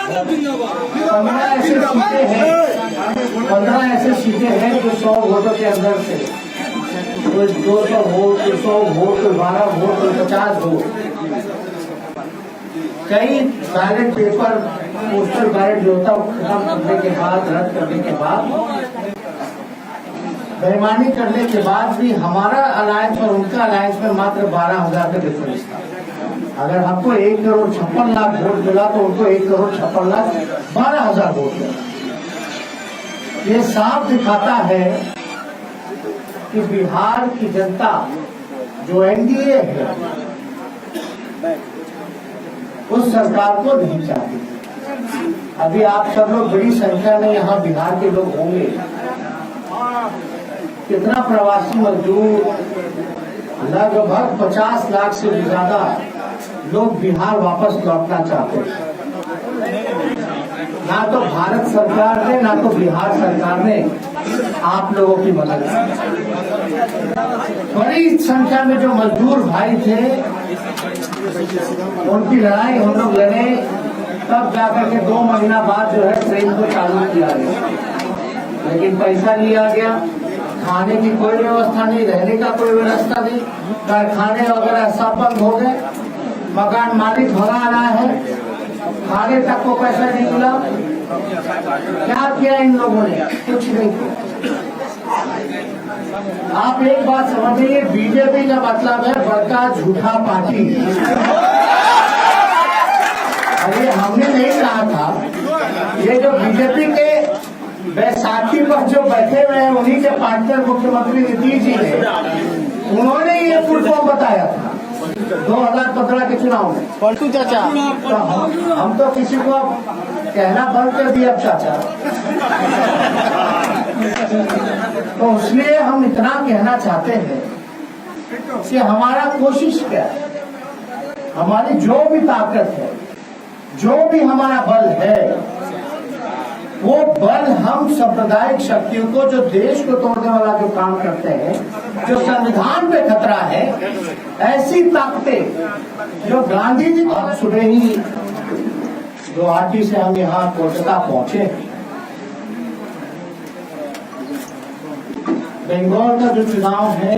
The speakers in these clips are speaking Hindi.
15 ऐसे सीटें हैं जो 100 वोटों के अंदर से, कोई 200 वोट, कोई 100 वोट, कोई 12 वोट, कोई 50 वोट। कई बैलेट पेपर, पोस्टल बैलेट जो होता है खत्म करने के बाद, रद्द करने के बाद, बेईमानी करने के बाद भी हमारा अलायंस और उनका अलायंस में मात्र 12,000 का डिफरेंस था। अगर हमको 1,56,00,000 वोट मिला तो उनको 1,56,12,000 वोट मिला। ये साफ दिखाता है कि बिहार की जनता जो एनडीए है उस सरकार को नहीं चाहती। अभी आप सब लोग बड़ी संख्या में यहाँ बिहार के लोग होंगे। कितना प्रवासी मजदूर, लगभग 50 लाख से भी ज्यादा लोग बिहार वापस लौटना चाहते हैं। ना तो भारत सरकार ने, ना तो बिहार सरकार ने आप लोगों की मदद की। बड़ी संख्या में जो मजदूर भाई थे उनकी लड़ाई हम लोग लड़े, तब जाकर के 2 महीना बाद जो है ट्रेन को चालू किया गया। लेकिन पैसा लिया गया, खाने की कोई व्यवस्था नहीं, रहने का कोई व्यवस्था नहीं, कारखाने वगैरह सब बंद हो गए, मकान मालिक भगा रहा है, खाने तक को पैसा नहीं मिला। क्या किया इन लोगों ने? कुछ नहीं किया। आप एक बात समझिए, बीजेपी का मतलब है बड़का झूठा पार्टी। अरे हमने नहीं कहा था, ये जो बीजेपी के बैसाखी पर जो बैठे हुए हैं उन्हीं के पार्टनर मुख्यमंत्री नीतीश जी ने, उन्होंने ये फुल फॉर्म बताया था 2015 के चुनाव में। पलटू चाचा तो हम तो किसी को कहना बंद कर दिया चाचा। तो इसलिए हम इतना कहना चाहते हैं कि हमारा कोशिश क्या है, हमारी जो भी ताकत है, जो भी हमारा बल है, वो बल हम सांप्रदायिक शक्तियों को, जो देश को तोड़ने वाला जो काम करते हैं, जो संविधान पे खतरा है, ऐसी ताकतें जो गांधी जी को सुबह ही गुवाहाटी से हम यहाँ कोलकाता पहुंचे। बंगाल का जो चुनाव है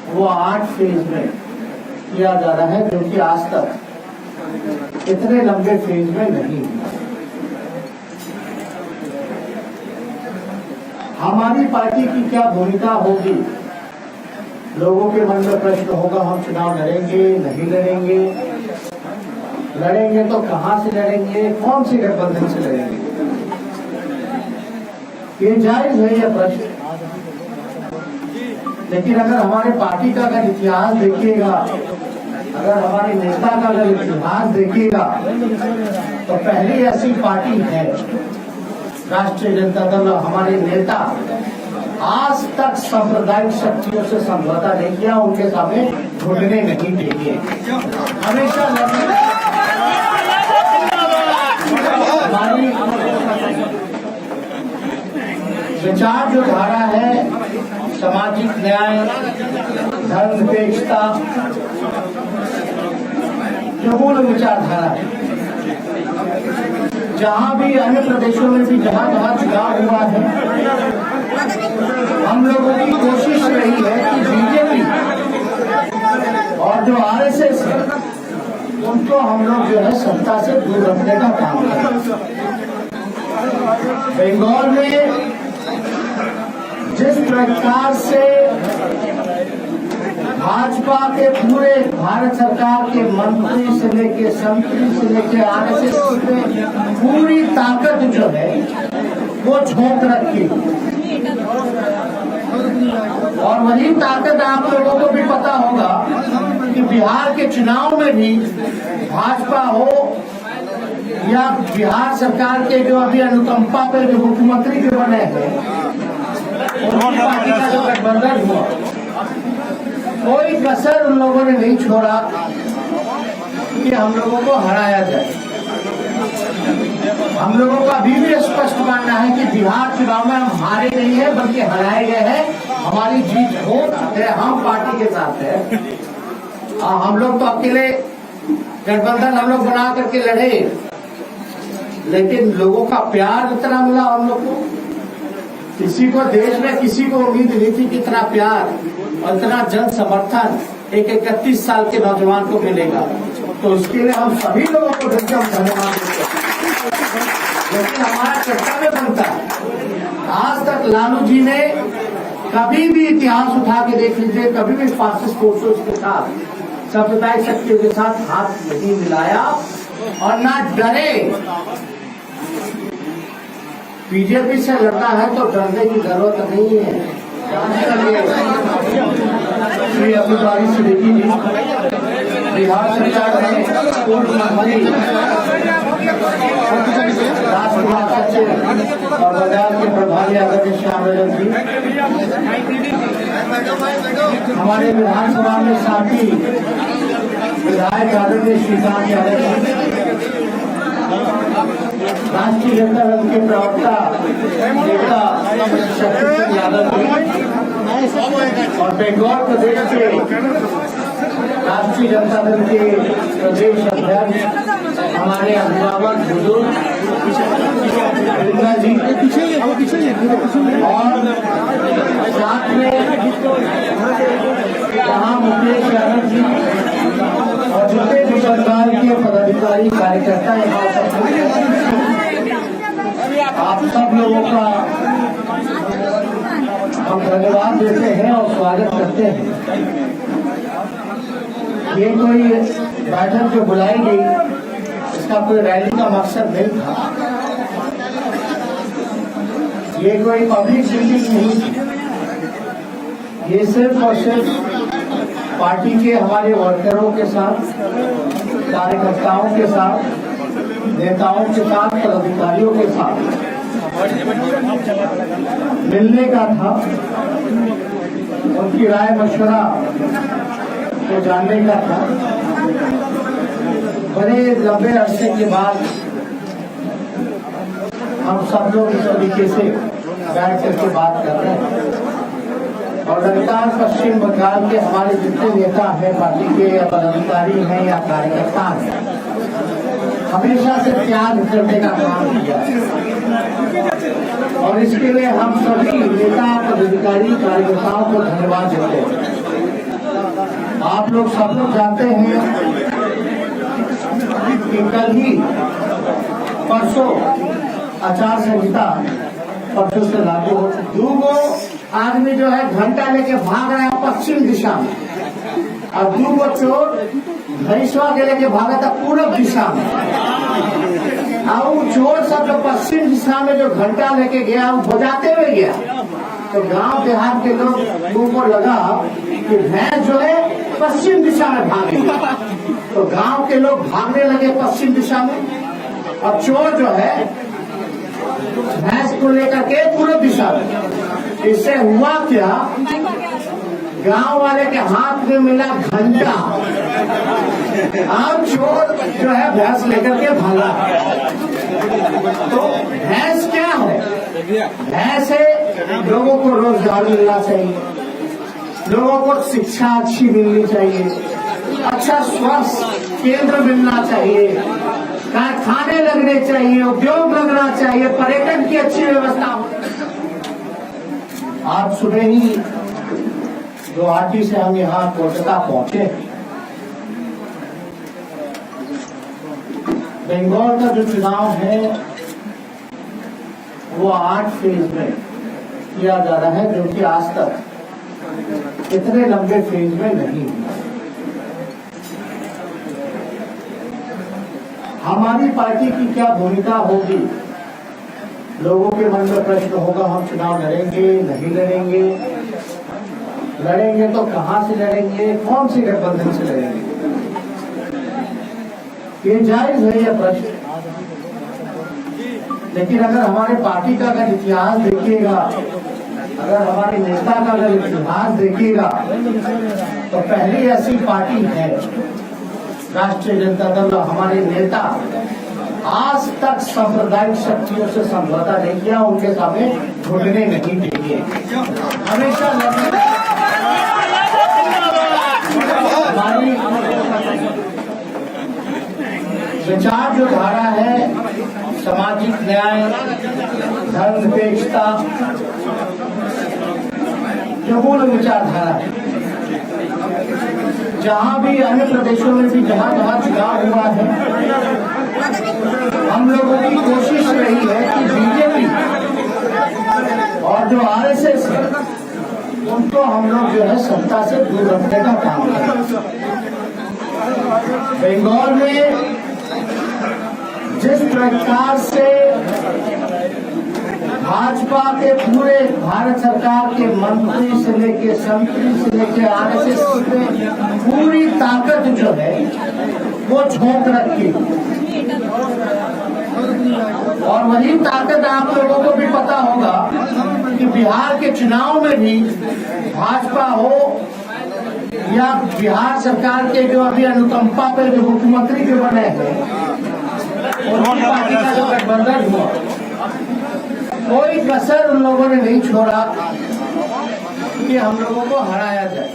वो 8 फेज में किया जा रहा है, जो कि आज तक इतने लंबे फेज में नहीं हुआ। हमारी पार्टी की क्या भूमिका होगी? लोगों के मन में प्रश्न होगा, हम चुनाव लड़ेंगे नहीं लड़ेंगे, लड़ेंगे तो कहां से लड़ेंगे, कौन से गठबंधन से लड़ेंगे? ये जायज है यह प्रश्न। लेकिन अगर हमारे पार्टी का अगर इतिहास देखिएगा, अगर हमारे नेता का अगर इतिहास देखिएगा, तो पहली ऐसी पार्टी है राष्ट्रीय जनता दल, हमारे नेता आज तक सांप्रदायिक शक्तियों से समझौता नहीं किया, उनके सामने घुटने नहीं देंगे, हमेशा हमारी विचार जो धारा है, सामाजिक न्याय, धर्मनिरपेक्षता, जो मूल विचारधारा है, जहां भी अन्य प्रदेशों में भी जहां जहां चुनाव हुआ है, हम लोगों की कोशिश रही है कि बीजेपी और जो आरएसएस है उनको हम लोग जो है सत्ता से दूर रखने का काम करें। बंगाल में जिस प्रकार से भाजपा के पूरे भारत सरकार के मंत्री से लेके संतरी से लेके आरएसएस में पूरी ताकत जो है वो झोंक रखी, और वही ताकत आप लोगों को भी पता होगा कि बिहार के चुनाव में भी भाजपा हो या बिहार सरकार के जो अभी अनुकंपा पे जो मुख्यमंत्री जो बने हैं, उनकी पार्टी का जो गठबंधन हुआ, कोई कसर उन लोगों ने नहीं छोड़ा कि हम लोगों को हराया जाए। हम लोगों का अभी भी स्पष्ट मानना है कि बिहार चुनाव में हम हारे नहीं है बल्कि हराए गए हैं। हमारी जीत हो है, हम पार्टी के साथ है। हम लोग तो अकेले गठबंधन हम लोग बना करके लड़े, लेकिन लोगों का प्यार इतना मिला हम लोग को। किसी को देश में किसी को उम्मीद नहीं थी कि इतना प्यार और इतना जन समर्थन एक 31 साल के नौजवान को मिलेगा। तो इसके लिए हम सभी लोगों को धन्यवाद देते हैं, लेकिन हमारा कर्तव्य बनता है। आज तक लालू जी ने कभी भी इतिहास उठा के देख लीजिए, कभी भी फासिस्ट फोर्सेस के साथ, सांप्रदायिक शक्तियों के साथ हाथ नहीं मिलाया और ना डरे। बीजेपी से लड़ना है तो डरने की जरूरत नहीं है। श्री अब्दुल सिद्दीकी जी बिहार सरकार में पूर्व मंत्री, राष्ट्रीय सचिव और बाजार के प्रभारी आदरणीय श्याम रजक जी, हमारे विधानसभा में साथी विधायक आदरणीय श्रीकांत यादव जी, राष्ट्रीय जनता दल के प्रवक्ता नेता शक्ति यादव जी और बंगाल प्रदेश के राष्ट्रीय जनता दल के प्रदेश अध्यक्ष हमारे अभिभावक बुजुर्ग जी और साथ में यहाँ मुकेश यादव जी और जितने भी सरकार के पदाधिकारी कार्यकर्ता आप सब लोगों का हम धन्यवाद देते हैं और स्वागत करते हैं। ये कोई बैठक जो बुलाई गई, इसका कोई रैली का मकसद नहीं था। ये कोई पब्लिक मीटिंग नहीं थी। ये सिर्फ और सिर्फ पार्टी के हमारे वर्करों के साथ, कार्यकर्ताओं के साथ, नेताओं के साथ, पदाधिकारियों के साथ मिलने का था, उनकी राय मशवरा को जानने का था। बड़े लंबे अरसे के बाद हम सब लोग इस तरीके से बैठ करके बात कर रहे हैं और लगातार पश्चिम बंगाल के हमारे जितने नेता हैं, पार्टी के या पदाधिकारी हैं या कार्यकर्ता हैं, हमेशा से त्याग करने का काम किया और इसके लिए हम सभी नेता, पदाधिकारी, कार्यकर्ताओं को धन्यवाद देते हैं। आप लोग सब लोग जानते हैं कि कल ही परसों आचार संहिता परसों से लागू हो चुकी। दूगो आदमी जो है घंटा लेके भाग रहे हैं पश्चिम दिशा में और दूगो चोर भैंसवा के लेके भागा था पूर्व दिशा में। और चोर सब जो पश्चिम दिशा में जो घंटा लेके गया वो बजाते हुए गया, तो गांव देहात के लोग को लगा कि भैंस जो है पश्चिम दिशा में भागे, तो गांव के लोग भागने लगे पश्चिम दिशा में और चोर जो है भैंस को लेकर के पूर्व दिशा में। इससे हुआ क्या, गांव वाले के हाथ में मिला घंटा और चोर जो है भैंस लेकर के भागा। तो भैंस क्या है? भैंस है लोगों को रोजगार मिलना चाहिए, लोगों को शिक्षा अच्छी मिलनी चाहिए, अच्छा स्वास्थ्य केंद्र मिलना चाहिए, कारखाने लगने चाहिए, उद्योग लगना चाहिए, पर्यटन की अच्छी व्यवस्था। आज सुबह ही गुवाहाटी से हम यहाँ कोलकाता पहुंचे। बंगाल का जो चुनाव है वो 8 फेज में किया जा रहा है, जो कि आज तक इतने लंबे फेज में नहीं हुआ। हमारी पार्टी की क्या भूमिका होगी, लोगों के मन में प्रश्न होगा, हम चुनाव लड़ेंगे नहीं लड़ेंगे, लड़ेंगे तो कहां से लड़ेंगे, कौन सी गठबंधन से लड़ेंगे। ये जायज है यह प्रश्न, लेकिन अगर हमारे पार्टी का अगर इतिहास देखिएगा, अगर हमारे नेता का अगर इतिहास देखिएगा, तो पहली ऐसी पार्टी है राष्ट्रीय जनता दल। हमारे नेता आज तक सांप्रदायिक शक्तियों से समझौता नहीं किया, उनके सामने घुटने नहीं टेके, हमेशा विचार जो धारा है सामाजिक न्याय, धर्मनिरपेक्षता जो मूल विचारधारा है, जहां भी अन्य प्रदेशों में भी जहां जहां चुनाव हुआ है, हम लोगों की कोशिश रही है कि बीजेपी और जो आरएसएस है उनको हम लोग जो है सत्ता से दूर रखने का काम करें। बंगाल में जिस प्रकार से भाजपा के पूरे भारत सरकार के मंत्री से लेके संतरी से लेके आरएसएस में पूरी ताकत जो है वो झोंक रखी, और वही ताकत आप लोगों को भी पता होगा कि बिहार के चुनाव में भी भाजपा हो या बिहार सरकार के जो अभी अनुकंपा पे जो मुख्यमंत्री जो बने हैं उनकी पार्टी का जो गठबंधन हुआ, कोई कसर उन लोगों ने नहीं छोड़ा कि हम लोगों को हराया जाए।